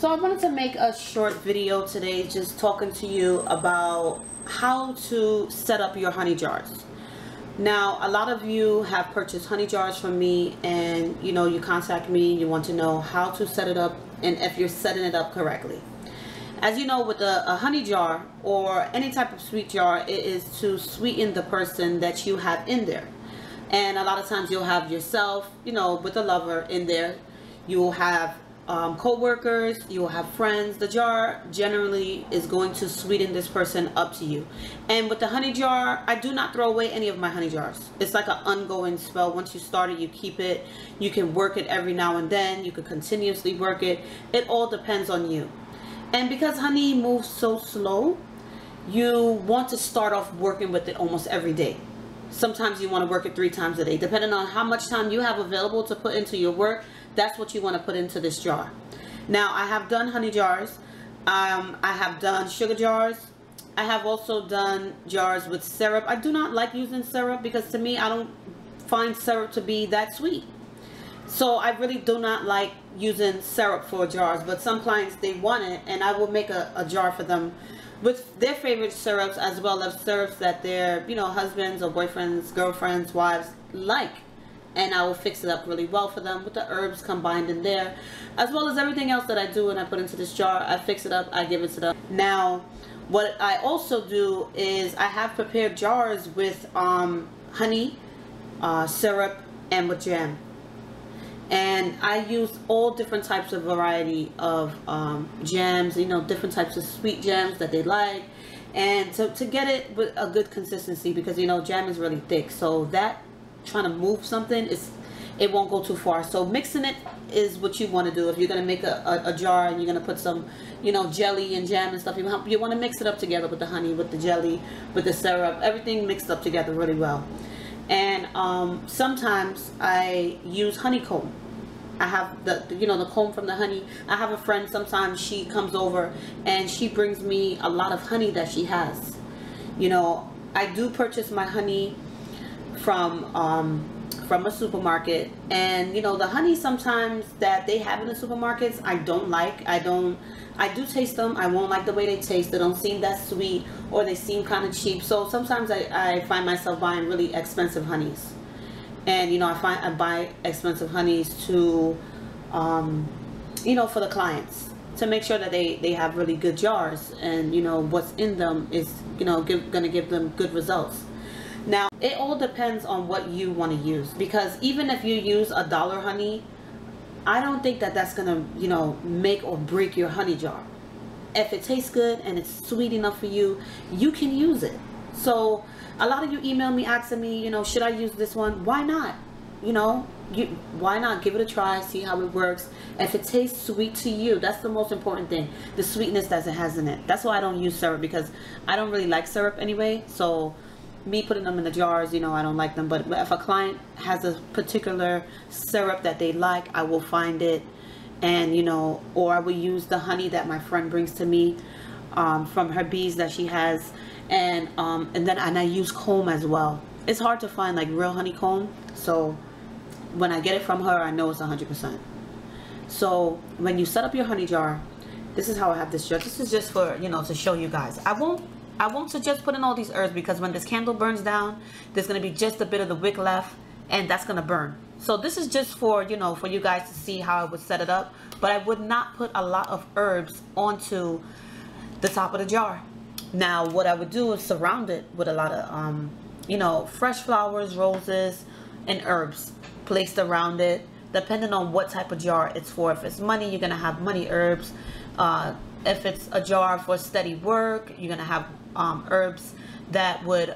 So I wanted to make a short video today just talking to you about how to set up your honey jars. Now, a lot of you have purchased honey jars from me, and you contact me, you want to know how to set it up and if you're setting it up correctly. As you know, with a honey jar or any type of sweet jar, it is to sweeten the person that you have in there. And a lot of times you'll have yourself, with a lover in there. You will have co-workers, you will have friends. The jar generally is going to sweeten this person up to you. And with the honey jar, I do not throw away any of my honey jars. It's like an ongoing spell. Once you start it, you keep it. You can work it every now and then. You can continuously work it. It all depends on you. And because honey moves so slow, you want to start off working with it almost every day. Sometimes you want to work it 3 times a day. Depending on how much time you have available to put into your work, that's what you want to put into this jar. Now, I have done honey jars. I have done sugar jars. I have also done jars with syrup. I do not like using syrup because to me, I don't find syrup to be that sweet. So I really do not like using syrup for jars, but some clients, they want it, and I will make a jar for them with their favorite syrups, as well as syrups that their husbands or boyfriends, girlfriends, wives like, and I will fix it up really well for them with the herbs combined in there, as well as everything else that I do and I put into this jar. I fix it up, I give it to them. Now, what I also do is I have prepared jars with honey, syrup, and with jam. And I use all different types of variety of jams, different types of sweet jams that they like, and to get it with a good consistency, because jam is really thick, so that trying to move something it won't go too far. So mixing it is what you want to do. If you're going to make a jar and you're going to put some jelly and jam and stuff, you want to mix it up together with the honey, with the jelly, with the syrup, everything mixed up together really well. And sometimes I use honeycomb. I have the comb from the honey. I have a friend, sometimes she comes over and she brings me a lot of honey that she has. I do purchase my honey from a supermarket, and the honey sometimes that they have in the supermarkets I don't like. I do taste them. I won't like the way they taste. They don't seem that sweet, or they seem kind of cheap. So sometimes I find myself buying really expensive honeys. And I buy expensive honeys to for the clients, to make sure that they have really good jars, and what's in them is gonna give them good results. Now, it all depends on what you want to use, because even if you use $1 honey, I don't think that that's gonna make or break your honey jar. If it tastes good and it's sweet enough for you, you can use it. So a lot of you email me asking me, should I use this one? Why not? Why not give it a try, see how it works. If it tastes sweet to you, that's the most important thing, the sweetness that it has in it. That's why I don't use syrup, because I don't really like syrup anyway. So me putting them in the jars, I don't like them. But if a client has a particular syrup that they like, I will find it, and or I will use the honey that my friend brings to me from her bees that she has. And I use comb as well. It's hard to find like real honeycomb, so when I get it from her, I know it's 100%. So when you set up your honey jar, this is how I have this jar. This is just for to show you guys. I won't suggest putting all these herbs, because when this candle burns down, there's gonna be just a bit of the wick left, and that's gonna burn. So this is just for for you guys to see how I would set it up. But I would not put a lot of herbs onto the top of the jar. Now, what I would do is surround it with a lot of, fresh flowers, roses, and herbs placed around it, depending on what type of jar it's for. If it's money, you're going to have money herbs. If it's a jar for steady work, you're going to have herbs that would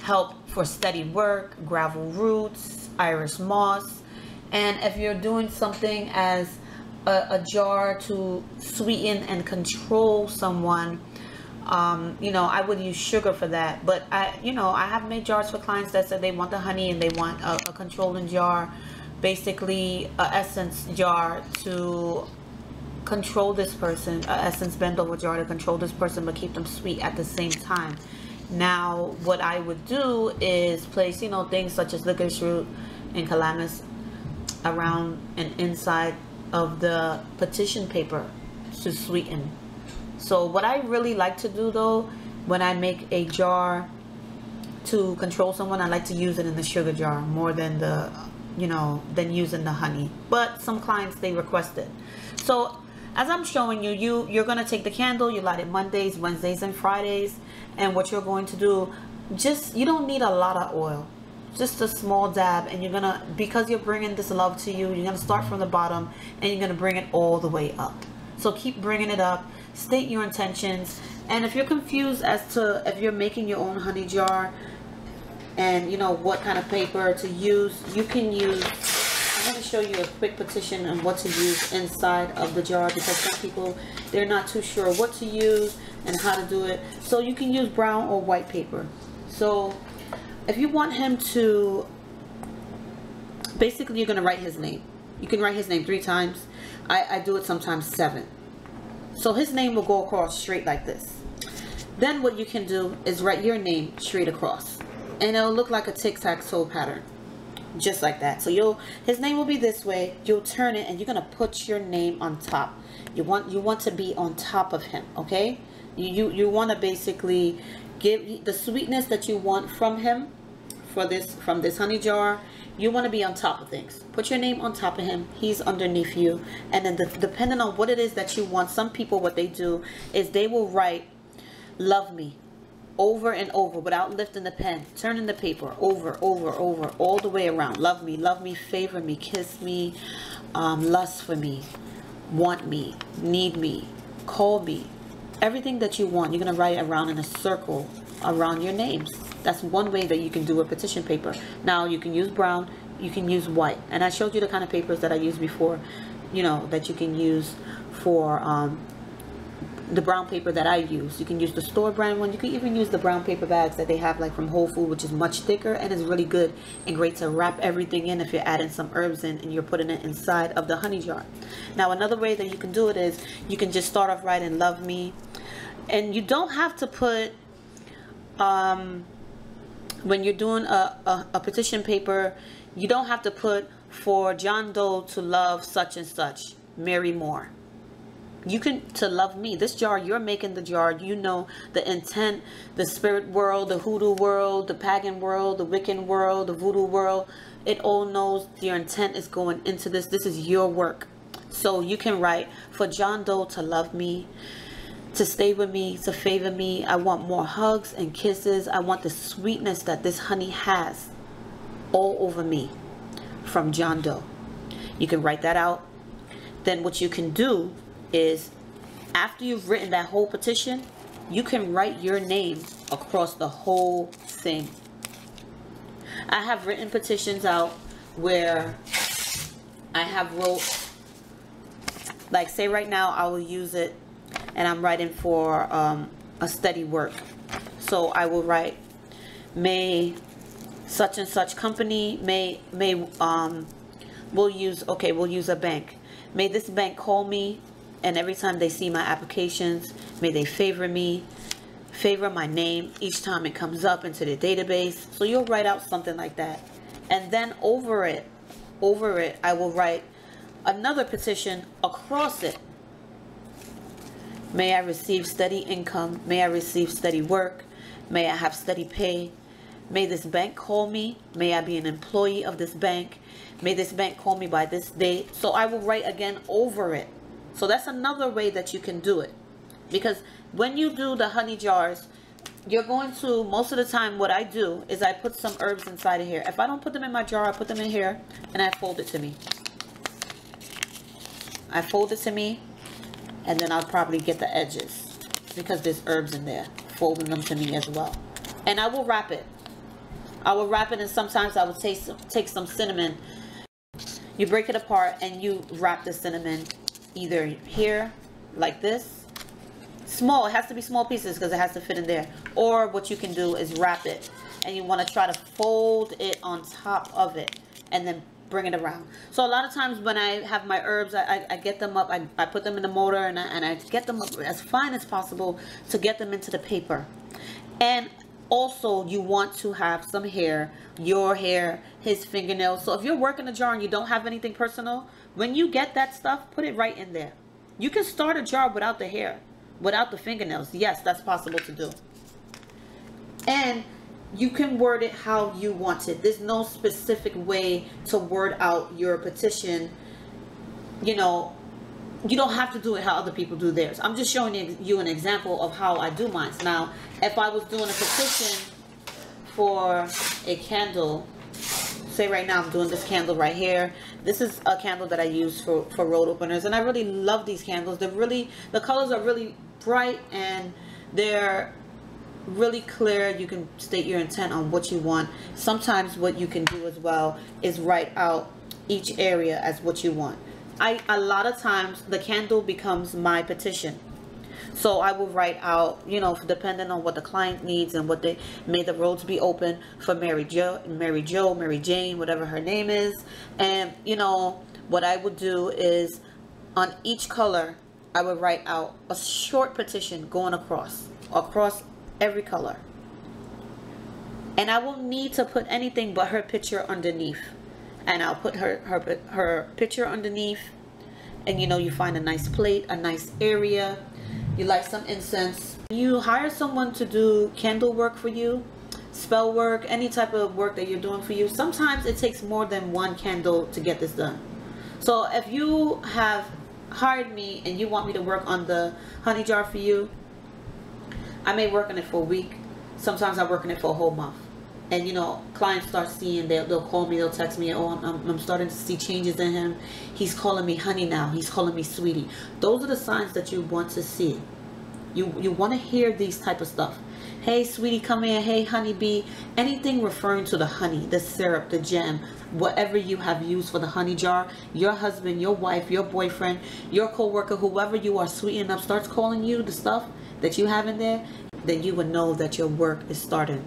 help for steady work, gravel roots, iris moss. And if you're doing something as a jar to sweeten and control someone, I would use sugar for that. But I have made jars for clients that said they want the honey and they want a controlling jar, basically a essence jar to control this person, a essence bend over jar to control this person but keep them sweet at the same time. Now, what I would do is place, things such as licorice root and calamus around and inside of the petition paper to sweeten. So what I really like to do though, when I make a jar to control someone, I like to use it in the sugar jar more than the, you know, than using the honey. But some clients, they request it. So as I'm showing you, you're going to take the candle, you light it Mondays, Wednesdays, and Fridays. And what you're going to do, just, you don't need a lot of oil, just a small dab. And you're going to, because you're bringing this love to you, you're going to start from the bottom and you're going to bring it all the way up. So keep bringing it up, state your intentions. And if you're confused as to if you're making your own honey jar and you know what kind of paper to use, you can use, I'm going to show you a quick petition on what to use inside of the jar, because some people, they're not too sure what to use and how to do it. So you can use brown or white paper. So if you want him to, basically you're going to write his name. You can write his name 3 times. I do it sometimes 7. So his name will go across straight like this. Then what you can do is write your name straight across, and it'll look like a tic-tac-toe pattern, just like that. So his name will be this way. You'll turn it and you're gonna put your name on top. You want to be on top of him, okay? You want to basically give the sweetness that you want from him, from this honey jar. You want to be on top of things. Put your name on top of him. He's underneath you. And then depending on what it is that you want, some people, what they do is they will write "love me" over and over without lifting the pen, turning the paper over, all the way around. Love me, favor me, kiss me, lust for me, want me, need me, call me. Everything that you want, you're going to write it around in a circle around your names. That's one way that you can do a petition paper. Now you can use brown, you can use white, and I showed you the kind of papers that I used before, you know, that you can use for the brown paper that I use. You can use the store brand one. You can even use the brown paper bags that they have like from Whole Foods, which is much thicker and is really good and great to wrap everything in if you're adding some herbs in and you're putting it inside of the honey jar. Now another way that you can do it is you can just start off writing "love me," and you don't have to put when you're doing a petition paper, you don't have to put "for John Doe to love such and such, Mary Moore." You can, to love me. This jar, you're making the jar. You know the intent, the spirit world, the hoodoo world, the pagan world, the Wiccan world, the voodoo world. It all knows your intent is going into this. This is your work. So you can write "for John Doe to love me, to stay with me, to favor me. I want more hugs and kisses. I want the sweetness that this honey has all over me, from John Doe." You can write that out. Then what you can do is, after you've written that whole petition, you can write your name across the whole thing. I have written petitions out where I have wrote, like say right now I will use it and I'm writing for a steady work. So I will write, "May such and such company, we'll use a bank. May this bank call me, and every time they see my applications, may they favor me, favor my name each time it comes up into the database." So you'll write out something like that. And then over it, I will write another petition across it. "May I receive steady income. May I receive steady work. May I have steady pay. May this bank call me. May I be an employee of this bank. May this bank call me by this date." So I will write again over it. So that's another way that you can do it. Because when you do the honey jars, you're going to, most of the time what I do is I put some herbs inside of here. If I don't put them in my jar, I put them in here and I fold it to me. I fold it to me, and then I'll probably get the edges because there's herbs in there, folding them to me as well. And I will wrap it. I will wrap it, and sometimes I will take some cinnamon. You break it apart and you wrap the cinnamon either here like this, small, it has to be small pieces because it has to fit in there, or what you can do is wrap it and you want to try to fold it on top of it and then bring it around. So a lot of times when I have my herbs, I get them up, I put them in the motor, and I get them up as fine as possible to get them into the paper. And also you want to have some hair, your hair, his fingernails. So if you're working a jar and you don't have anything personal, when you get that stuff, put it right in there. You can start a jar without the hair, without the fingernails. Yes, that's possible to do. And you can word it how you want it. There's no specific way to word out your petition. You know, you don't have to do it how other people do theirs. I'm just showing you an example of how I do mine. Now, if I was doing a petition for a candle, say right now I'm doing this candle right here. This is a candle that I use for road openers, and I really love these candles. The colors are really bright and they're really clear. You can state your intent on what you want. Sometimes what you can do as well is write out each area as what you want. A lot of times the candle becomes my petition. So I will write out, you know, depending on what the client needs and what may the roads be open for Mary Jane, whatever her name is. And, you know, what I would do is on each color, I would write out a short petition going across every color. And I won't need to put anything but her picture underneath. And I'll put her picture underneath. And, you know, you find a nice plate, a nice area. You light some incense. You hire someone to do candle work for you, spell work, any type of work that you're doing for you. Sometimes it takes more than one candle to get this done. So if you have hired me and you want me to work on the honey jar for you, I may work on it for a week. Sometimes I work on it for a whole month. And, you know, clients start seeing, they'll call me, they'll text me, oh, I'm starting to see changes in him. He's calling me honey now. He's calling me sweetie. Those are the signs that you want to see. You want to hear these type of stuff. Hey, sweetie, come here. Hey, honeybee. Anything referring to the honey, the syrup, the jam, whatever you have used for the honey jar, your husband, your wife, your boyfriend, your co-worker, whoever you are sweetening up starts calling you the stuff that you have in there, then you would know that your work is starting.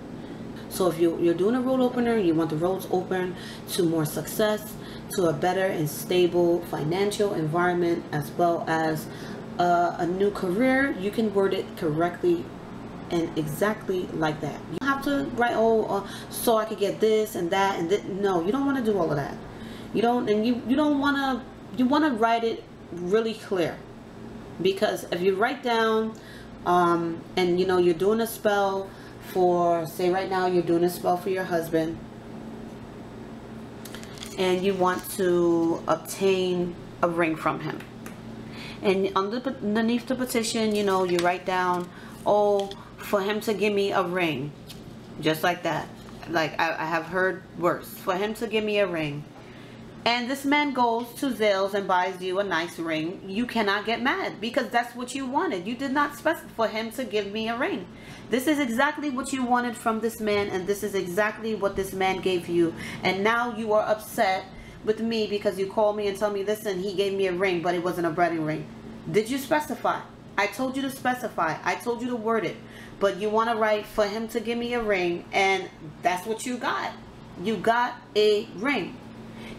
So if you're doing a road opener, you want the roads open to more success, to a better and stable financial environment, as well as a new career, you can word it correctly and exactly like that. You don't have to write, so I could get this and that and this. No, you don't want to do all of that. You don't want to. You want to write it really clear, because if you write down, and you know you're doing a spell for, say right now you're doing a spell for your husband, and you want to obtain a ring from him, and underneath the petition, you know, you write down, oh, for him to give me a ring, just like that. Like I have heard worse, for him to give me a ring. And this man goes to Zales and buys you a nice ring. You cannot get mad, because that's what you wanted. You did not specify for him to give me a ring. This is exactly what you wanted from this man, and this is exactly what this man gave you. And now you are upset with me because you call me and tell me, listen, he gave me a ring, but it wasn't a wedding ring. Did you specify? I told you to specify. I told you to word it. But you want to write for him to give me a ring, and that's what you got. You got a ring.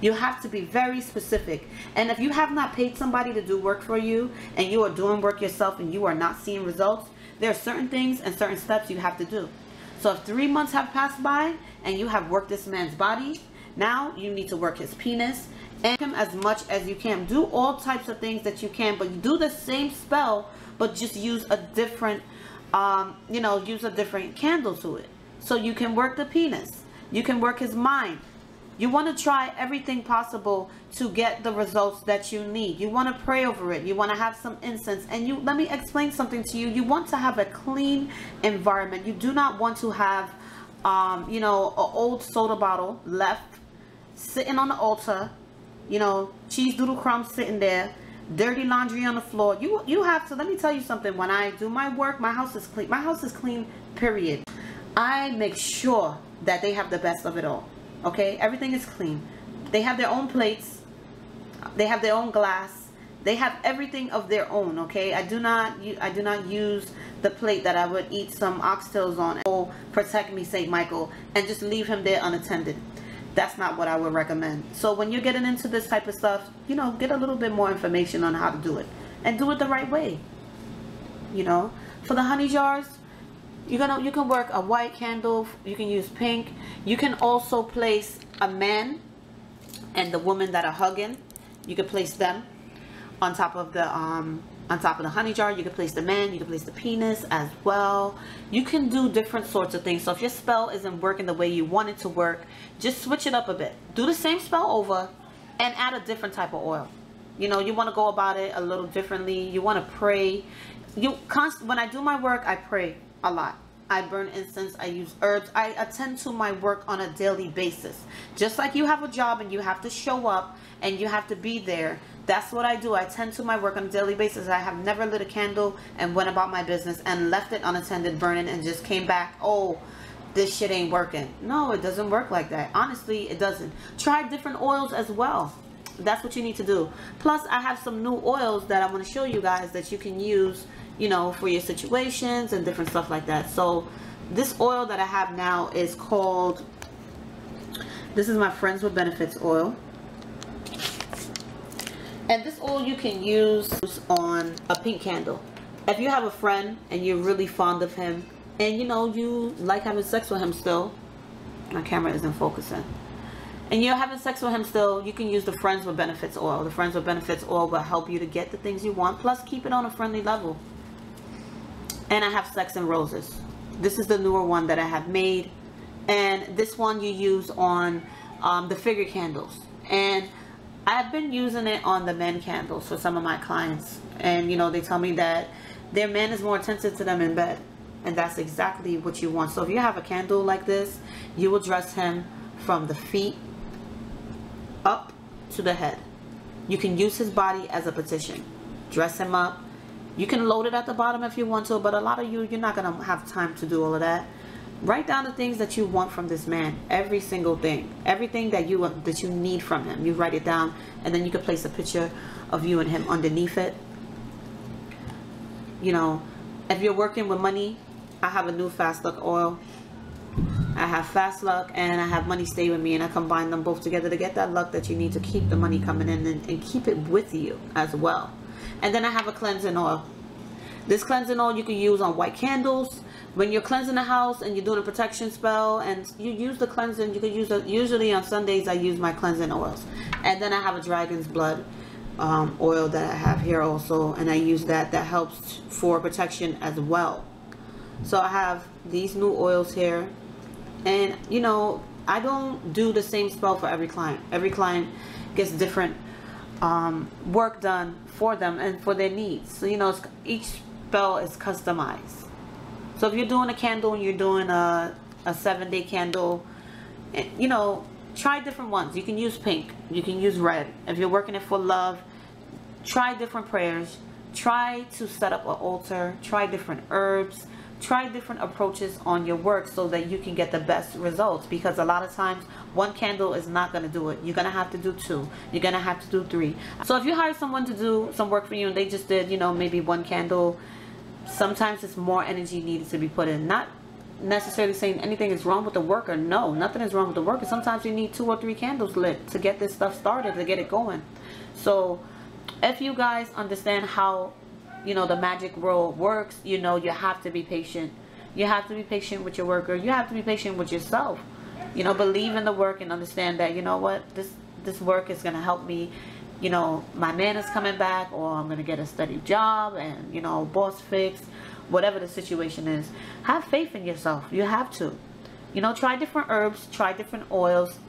You have to be very specific. And if you have not paid somebody to do work for you, and you are doing work yourself and you are not seeing results, there are certain things and certain steps you have to do. So if 3 months have passed by and you have worked this man's body, now you need to work his penis and him as much as you can. Do all types of things that you can, but you do the same spell, but just use a different, you know, use a different candle to it. So you can work the penis. You can work his mind. You want to try everything possible to get the results that you need. You want to pray over it. You want to have some incense. And let me explain something to you. You want to have a clean environment. You do not want to have, you know, an old soda bottle left sitting on the altar. You know, cheese doodle crumbs sitting there. Dirty laundry on the floor. You have to, let me tell you something. When I do my work, my house is clean. My house is clean, period. I make sure that they have the best of it all. Okay, everything is clean. They have their own plates. They have their own glass. They have everything of their own. Okay, I do not use the plate that I would eat some oxtails on. Oh, protect me, Saint Michael, and just leave him there unattended. That's not what I would recommend. So when you're getting into this type of stuff, you know, get a little bit more information on how to do it, and do it the right way. You know, for the honey jars, you can work a white candle. You can use pink. You can also place a man and the woman that are hugging. You can place them. on top of the honey jar. You can place the man, you can place the penis as well. You can do different sorts of things. So if your spell isn't working the way you want it to work, just switch it up a bit. Do the same spell over and add a different type of oil. You know, you want to go about it a little differently. You want to pray. When I do my work, I pray a lot. I burn incense, I use herbs, I attend to my work on a daily basis. Just like you have a job and you have to show up and you have to be there, that's what I do. I tend to my work on a daily basis. I have never lit a candle and went about my business and left it unattended burning and just came back, oh, this shit ain't working. No, it doesn't work like that. Honestly, it doesn't. Try different oils as well. That's what you need to do. Plus, I have some new oils that I want to show you guys that you can use, you know, for your situations and different stuff like that. So this oil that I have now is called, this is my Friends with Benefits oil. And this oil you can use on a pink candle. If you have a friend and you're really fond of him and you know you like having sex with him still, my camera isn't focusing, and you're having sex with him still, you can use the Friends with Benefits oil. The Friends with Benefits oil will help you to get the things you want, plus keep it on a friendly level. And I have Sex and Roses. This is the newer one that I have made, and this one you use on the figure candles, and I've been using it on the men candles for some of my clients, and you know, they tell me that their man is more attentive to them in bed, and that's exactly what you want. So if you have a candle like this, you will dress him from the feet up to the head. You can use his body as a petition. Dress him up. You can load it at the bottom if you want to, but a lot of you're not going to have time to do all of that. Write down the things that you want from this man. Every single thing. Everything that you need from him. You write it down, and then you can place a picture of you and him underneath it. You know, if you're working with money, I have a new Fast Luck oil. I have Fast Luck and I have Money Stay With Me, and I combine them both together to get that luck that you need to keep the money coming in and keep it with you as well. And then I have a cleansing oil. This cleansing oil you can use on white candles. When you're cleansing the house and you're doing a protection spell and you use the cleansing, you can use it. Usually on Sundays I use my cleansing oils. And then I have a dragon's blood oil that I have here also, and I use that helps for protection as well. So I have these new oils here, and you know, I don't do the same spell for every client. Every client gets different work done for them and for their needs. So you know, each spell is customized. So if you're doing a candle and you're doing a 7-day candle, you know, try different ones. You can use pink, you can use red. If you're working it for love, try different prayers. Try to set up an altar. Try different herbs. Try different approaches on your work so that you can get the best results, because a lot of times one candle is not going to do it. You're going to have to do 2. You're going to have to do 3. So if you hire someone to do some work for you and they just did, you know, maybe 1 candle, sometimes it's more energy needed to be put in. Not necessarily saying anything is wrong with the worker. No, nothing is wrong with the worker. Sometimes you need 2 or 3 candles lit to get this stuff started, to get it going. So if you guys understand how, you know, the magic world works, you know, you have to be patient. You have to be patient with your worker. You have to be patient with yourself. You know, believe in the work and understand that, you know what, this work is going to help me. You know, my man is coming back, or I'm going to get a steady job and, you know, boss fix, whatever the situation is. Have faith in yourself. You have to. You know, try different herbs, try different oils.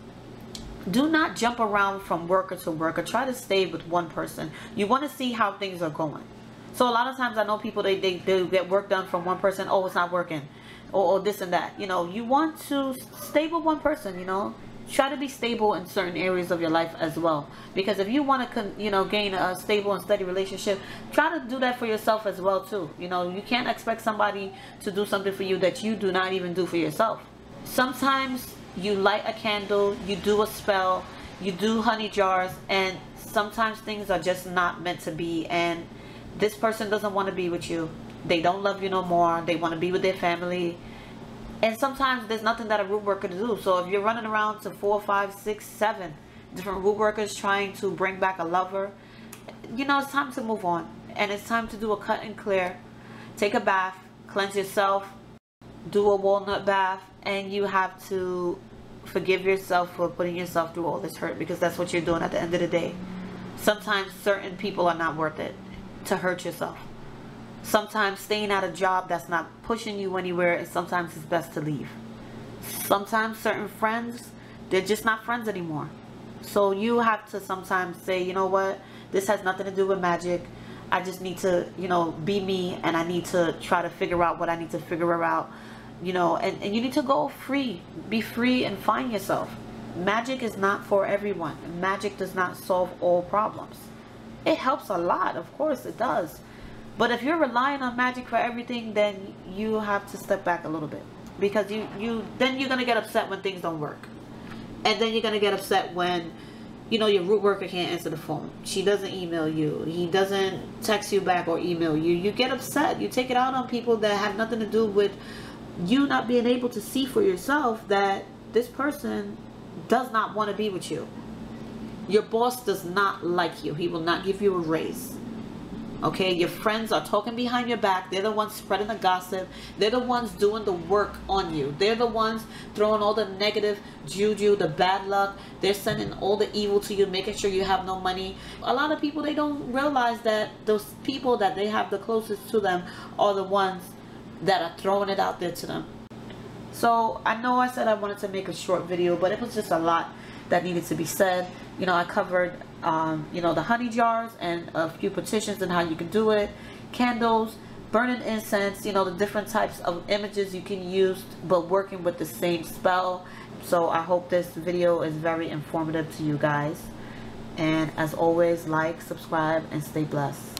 Do not jump around from worker to worker. Try to stay with one person. You want to see how things are going. So a lot of times I know people, they get work done from one person. Oh, it's not working. Or this and that. You know, you want to stay with one person, you know. Try to be stable in certain areas of your life as well. Because if you want to, you know, gain a stable and steady relationship, try to do that for yourself as well too. You know, you can't expect somebody to do something for you that you do not even do for yourself. Sometimes you light a candle, you do a spell, you do honey jars, and sometimes things are just not meant to be, and this person doesn't want to be with you. They don't love you no more. They want to be with their family. And sometimes there's nothing that a root worker to do. So if you're running around to 4, 5, 6, 7 different root workers trying to bring back a lover, you know, it's time to move on. And it's time to do a cut and clear. Take a bath, cleanse yourself, do a walnut bath, and you have to forgive yourself for putting yourself through all this hurt, because that's what you're doing at the end of the day. Sometimes certain people are not worth it to hurt yourself. Sometimes staying at a job that's not pushing you anywhere, and sometimes it's best to leave. Sometimes certain friends, they're just not friends anymore. So you have to sometimes say, you know what, this has nothing to do with magic. I just need to, you know, be me, and I need to try to figure out what I need to figure out, you know, and you need to go free. Be free and find yourself. Magic is not for everyone. Magic does not solve all problems. It helps a lot, of course it does. But if you're relying on magic for everything, then you have to step back a little bit. Because then you're going to get upset when things don't work. And then you're going to get upset when, you know, your root worker can't answer the phone. She doesn't email you. He doesn't text you back or email you. You get upset. You take it out on people that have nothing to do with you not being able to see for yourself that this person does not want to be with you. Your boss does not like you. He will not give you a raise. Okay, your friends are talking behind your back. They're the ones spreading the gossip. They're the ones doing the work on you. They're the ones throwing all the negative juju, the bad luck. They're sending all the evil to you, making sure you have no money. A lot of people, they don't realize that those people that they have the closest to them are the ones that are throwing it out there to them. So I know I said I wanted to make a short video, but it was just a lot that needed to be said. You know, I covered you know, the honey jars and a few petitions and how you can do it, candles, burning incense, you know, the different types of images you can use, but working with the same spell. So I hope this video is very informative to you guys, and as always, like, subscribe, and stay blessed.